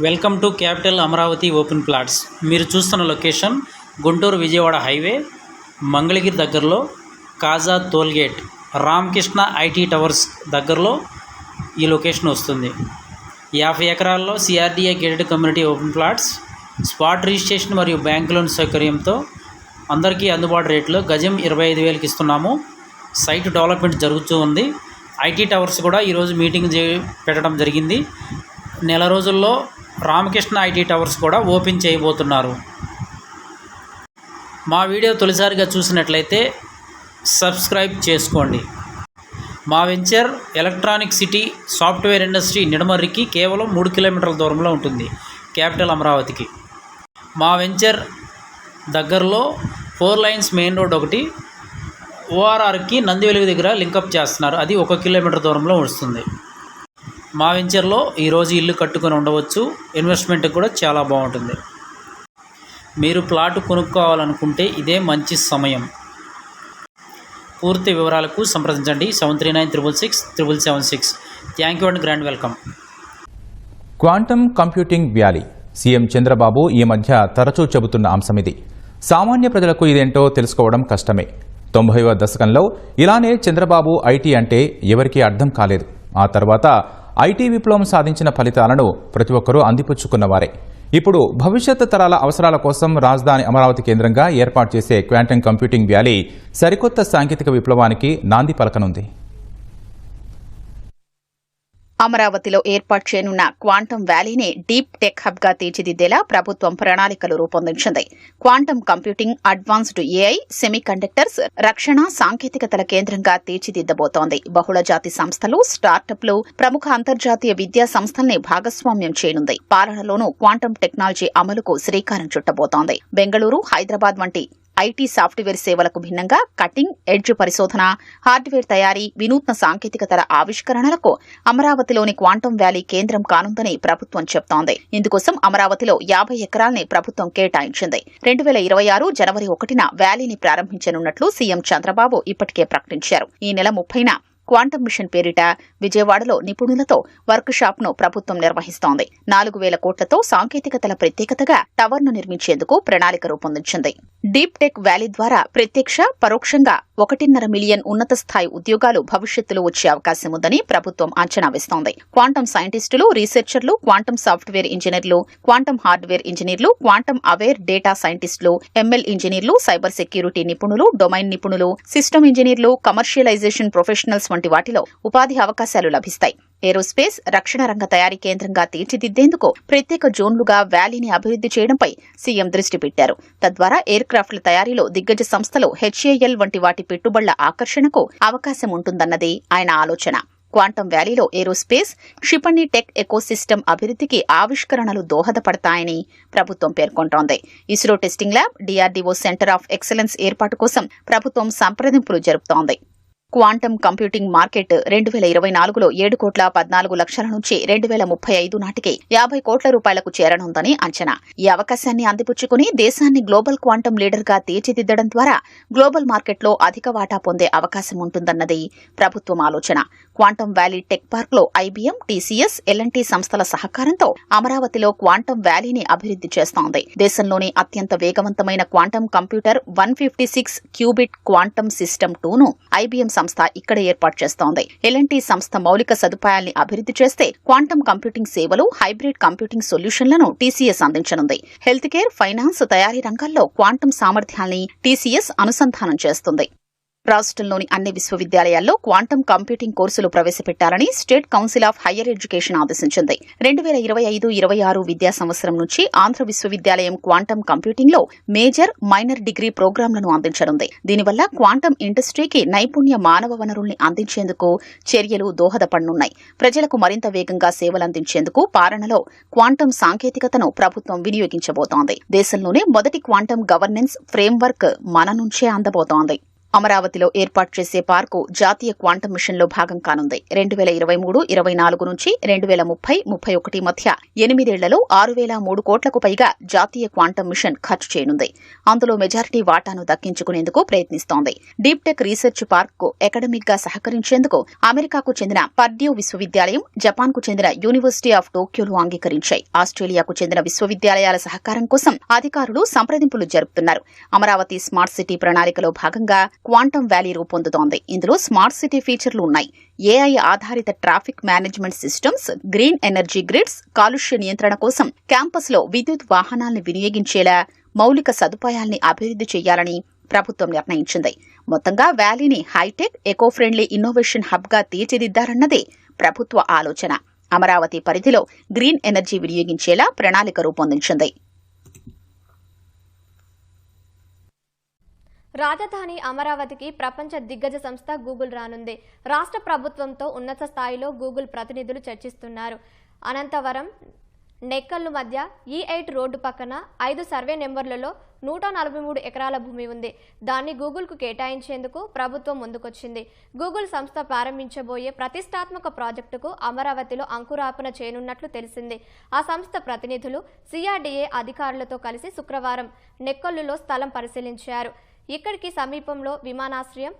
Welcome to capital Amaravati open plots. మీరు చూస్తున్న location Guntur Vijayawada highway Mangalagiri దగ్గరలో కాజా టోల్గేట్ రామకృష్ణ ఐటీ టవర్స్ దగ్గరలో ఈ లొకేషన్ వస్తుంది. 50 ఎకరాల్లో CRDA gated community open plots, spot registration మరియు బ్యాంక్ లోన్ సౌకర్యంతో అందరికీ అందుబాటు రేట్లో గజం 25,000కి ఇస్తున్నాము. సైట్ డెవలప్మెంట్ జరుగుతూ ఉంది. ఐటీ టవర్స్ కూడా ఈరోజు మీటింగ్ పెట్టడం జరిగింది. నెల రోజుల్లో రామకృష్ణ ఐటీ టవర్స్ కూడా ఓపెన్ చేయబోతున్నారు. మా వీడియో తొలిసారిగా చూసినట్లయితే సబ్స్క్రైబ్ చేసుకోండి. మా venture electronic city software industry నిడమర్రికి కేవలం 3 కిలోమీటర్ల దూరంలో ఉంటుంది క్యాపిటల్ అమరావతికి. మా వెంచర్ దగ్గరలో 4 లైన్స్ మెయిన్ రోడ్ ఒకటి ఓఆర్ఆర్కి నందివెలుగు దగ్గర లింకప్ చేస్తున్నారు. అది 1 కిలోమీటర్ దూరంలో వస్తుంది. మా వెంచర్లో ఈరోజు ఇల్లు కట్టుకొని ఉండవచ్చు. ఇన్వెస్ట్మెంట్ కూడా చాలా బాగుంటుంది. మీరు ప్లాట్ కొనుక్కోవాలనుకుంటే ఇదే మంచి సమయం. పూర్తి వివరాలకు సంప్రదించండి 7396667776. Thank you and grand welcome. Quantum computing valley CM Chandrababu ఈ మధ్య తరచూ చెబుతున్న అంశమిది. సామాన్య ప్రజలకు ఇదేంటో తెలుసుకోవడం కష్టమే. 90వ దశకంలో ఇలానే చంద్రబాబు ఐటీ అంటే ఎవరికీ అర్థం కాలేదు. ఆ తర్వాత ఐటీ విప్లవం సాధించిన ఫలితాలను ప్రతి ఒక్కరూ అందిపుచ్చుకున్నవారే. ఇప్పుడు భవిష్యత్ తరాల అవసరాల కోసం రాజధాని అమరావతి కేంద్రంగా ఏర్పాటు చేసే క్వాంటమ్ కంప్యూటింగ్ వ్యాలీ సరికొత్త సాంకేతిక విప్లవానికి నాంది పలకనుంది. అమరావతిలో ఏర్పాటు చేయనున్న క్వాంటమ్ వ్యాలీని డీప్ టెక్ హబ్ గా తీర్చిదిద్దేలా ప్రభుత్వం ప్రణాళికలు రూపొందించింది. Quantum computing, advanced AI, semiconductors, రక్షణ సాంకేతికతల కేంద్రంగా తీర్చిదిద్దబోతోంది. బహుళజాతి సంస్థలు, స్టార్టప్లు, ప్రముఖ అంతర్జాతీయ విద్యా సంస్థల్ని భాగస్వామ్యం చేయనుంది. పాలనలోనూ క్వాంటమ్ టెక్నాలజీ అమలుకు శ్రీకారం చుట్టబోతోంది. బెంగళూరు, హైదరాబాద్ వంటి ఐటీ సాఫ్ట్వేర్ సేవలకు భిన్నంగా కటింగ్ ఎడ్జ్ పరిశోధన, హార్డ్వేర్ తయారీ, వినూత్న సాంకేతికతల ఆవిష్కరణలకు అమరావతిలోని క్వాంటమ్ వ్యాలీ కేంద్రం కానుందని ప్రభుత్వం చెప్తోంది. ఇందుకోసం అమరావతిలో 50 ఎకరాల్ని ప్రభుత్వం కేటాయించింది. 2026 జనవరి 1న వ్యాలీని ప్రారంభించనున్నట్లు సీఎం చంద్రబాబు ఇప్పటికే ప్రకటించారు. ఈ నెల 30న క్వాంటమ్ మిషన్ పేరిట విజయవాడలో నిపుణులతో వర్క్ షాప్ ను ప్రభుత్వం నిర్వహిస్తోంది. 4,000 కోట్లతో సాంకేతికతల ప్రత్యేకతగా టవర్ ను నిర్మించేందుకు ప్రణాళిక రూపొందించింది. డీప్ టెక్ వ్యాలీ ద్వారా ప్రత్యక్ష, పరోక్షంగా 1.5 మిలియన్ ఉన్నత స్థాయి ఉద్యోగాలు భవిష్యత్తులో వచ్చే అవకాశం ఉందని ప్రభుత్వం అంచనా వేస్తోంది. క్వాంటమ్ సైంటిస్టులు, రీసెర్చర్లు, క్వాంటమ్ సాఫ్ట్వేర్ ఇంజనీర్లు, క్వాంటమ్ హార్డ్వేర్ ఇంజనీర్లు, క్వాంటమ్ అవేర్ డేటా సైంటిస్టులు, ఎంఎల్ ఇంజనీర్లు, సైబర్ సెక్యూరిటీ నిపుణులు, డొమైన్ నిపుణులు, సిస్టమ్ ఇంజనీర్లు, కమర్షియలైజేషన్ ప్రొఫెషనల్స్ వంటి వాటిలో ఉపాధి అవకాశాలు లభిస్తాయి. ఏరోస్పేస్, రక్షణ రంగ తయారీ కేంద్రంగా తీర్చిదిద్దేందుకు ప్రత్యేక జోన్లుగా వ్యాలీని అభివృద్ది చేయడంపై సీఎం దృష్టి పెట్టారు. తద్వారా ఎయిర్ క్రాఫ్ట్ల తయారీలో దిగ్గజ సంస్థలు, హెచ్ఏఎల్ వంటి వాటి పెట్టుబడుల ఆకర్షణకు అవకాశం ఉంటుందన్నది ఆయన ఆలోచన. క్వాంటమ్ వ్యాలీలో ఏరోస్పేస్, క్షిపణి టెక్ ఎకోసిస్టమ్ అభివృద్ధికి ఆవిష్కరణలు దోహదపడతాయని ప్రభుత్వం పేర్కొంటోంది. ISRO testing lab, DRDO centre of excellence ఏర్పాటు కోసం ప్రభుత్వం సంప్రదింపులు జరుపుతోంది. క్వాంటమ్ కంప్యూటింగ్ మార్కెట్ 2024లో 7,14,00,000 నుంచి 2035 నాటికి 50 కోట్ల రూపాయలకు చేరనుందని అంచనా. ఈ అవకాశాన్ని అందిపుచ్చుకుని దేశాన్ని గ్లోబల్ క్వాంటమ్ లీడర్ గా తీర్చిదిద్దడం ద్వారా గ్లోబల్ మార్కెట్లో అధిక వాటా పొందే అవకాశం ఉంటుందన్నది ప్రభుత్వం ఆలోచన. క్వాంటమ్ వ్యాలీ టెక్ పార్క్ లో ఐబీఎం, టీసీఎస్, ఎల్ఎన్టీ సంస్థల సహకారంతో అమరావతిలో క్వాంటమ్ వ్యాలీని అభివృద్ది చేస్తోంది. దేశంలోని అత్యంత వేగవంతమైన quantum computer 156 qubit quantum system 2ను ఐబీఎం సంస్థ ఇక్కడ ఏర్పాటు చేస్తోంది. ఎల్ఎన్టీ సంస్థ మౌలిక సదుపాయాల్ని అభివృద్ది చేస్తే క్వాంటమ్ కంప్యూటింగ్ సేవలు, హైబ్రిడ్ కంప్యూటింగ్ సొల్యూషన్లను టీసీఎస్ అందించనుంది. హెల్త్ కేర్, ఫైనాన్స్, తయారీ రంగాల్లో క్వాంటమ్ సామర్థ్యాల్ని టీసీఎస్ అనుసంధానం చేస్తుంది. రాష్ట్రంలోని అన్ని విశ్వవిద్యాలయాల్లో క్వాంటమ్ కంప్యూటింగ్ కోర్సులు ప్రవేశపెట్టాలని state council of higher education ఆదేశించింది. 2025-26 విద్యా సంవత్సరం నుంచి ఆంధ్ర విశ్వవిద్యాలయం క్వాంటమ్ కంప్యూటింగ్ లో మేజర్, మైనర్ డిగ్రీ ప్రోగ్రాంలను అందించనుంది. దీనివల్ల క్వాంటమ్ ఇండస్ట్రీకి నైపుణ్య మానవ వనరుల్ని అందించేందుకు చర్యలు దోహదపడనున్నాయి. ప్రజలకు మరింత వేగంగా సేవలందించేందుకు పాలనలో క్వాంటమ్ సాంకేతికతను ప్రభుత్వం వినియోగించబోతోంది. దేశంలోనే మొదటి క్వాంటమ్ గవర్నెన్స్ ఫ్రేమ్వర్క్ మన నుంచే అందబోతోంది. అమరావతిలో ఏర్పాటు చేసే పార్కు జాతీయ క్వాంటం మిషన్లో భాగం కానుంది. 2023-24 నుంచి 2030-31 మధ్య 8 ఏళ్లలో 6,003 కోట్లకు పైగా జాతీయ క్వాంటం మిషన్ ఖర్చు చేయనుంది. అందులో మెజారిటీ వాటాను దక్కించుకునేందుకు ప్రయత్నిస్తోంది. Deep tech research park academic గా సహకరించేందుకు అమెరికాకు చెందిన పర్డ్యూ విశ్వవిద్యాలయం, జపాన్కు చెందిన యూనివర్సిటీ ఆఫ్ టోక్యోలు అంగీకరించాయి. ఆస్ట్రేలియాకు చెందిన విశ్వవిద్యాలయాల సహకారం కోసం అధికారులు సంప్రదింపులు జరుపుతున్నారు. అమరావతి స్మార్ట్ సిటీ ప్రణాళికలో భాగంగా క్వాంటం వ్యాలీ రూపొందుతోంది. ఇందులో స్మార్ట్ సిటీ ఫీచర్లు ఉన్నాయి. ఏఐ ఆధారిత traffic management systems, green energy grids, కాలుష్య నియంత్రణ కోసం క్యాంపస్లో విద్యుత్ వాహనాల్ని వినియోగించేలా మౌలిక సదుపాయాల్ని అభివృద్ధి చేయాలని ప్రభుత్వం నిర్ణయించింది. మొత్తంగా వ్యాలీని hitech, eco friendly innovation hub గా తీర్చిదిద్దారన్నదే ప్రభుత్వ ఆలోచన. అమరావతి పరిధిలో గ్రీన్ ఎనర్జీ వినియోగించేలా ప్రణాళిక రూపొందించింది. రాజధాని అమరావతికి ప్రపంచ దిగ్గజ సంస్థ గూగుల్ రానుంది. రాష్ట్ర ప్రభుత్వంతో ఉన్నత స్థాయిలో గూగుల్ ప్రతినిధులు చర్చిస్తున్నారు. అనంతవరం నెక్కల్లు మధ్య E8 రోడ్డు పక్కన 5 సర్వే నెంబర్లలో 143 ఎకరాల భూమి ఉంది. దాన్ని గూగుల్కు కేటాయించేందుకు ప్రభుత్వం ముందుకొచ్చింది. గూగుల్ సంస్థ ప్రారంభించబోయే ప్రతిష్టాత్మక ప్రాజెక్టుకు అమరావతిలో అంకురార్పణ చేయనున్నట్లు తెలిసింది. ఆ సంస్థ ప్రతినిధులు CRDA అధికారులతో కలిసి శుక్రవారం నెక్కల్లులో స్థలం పరిశీలించారు. ఇక్కడికి సమీపంలో విమానాశ్రయం,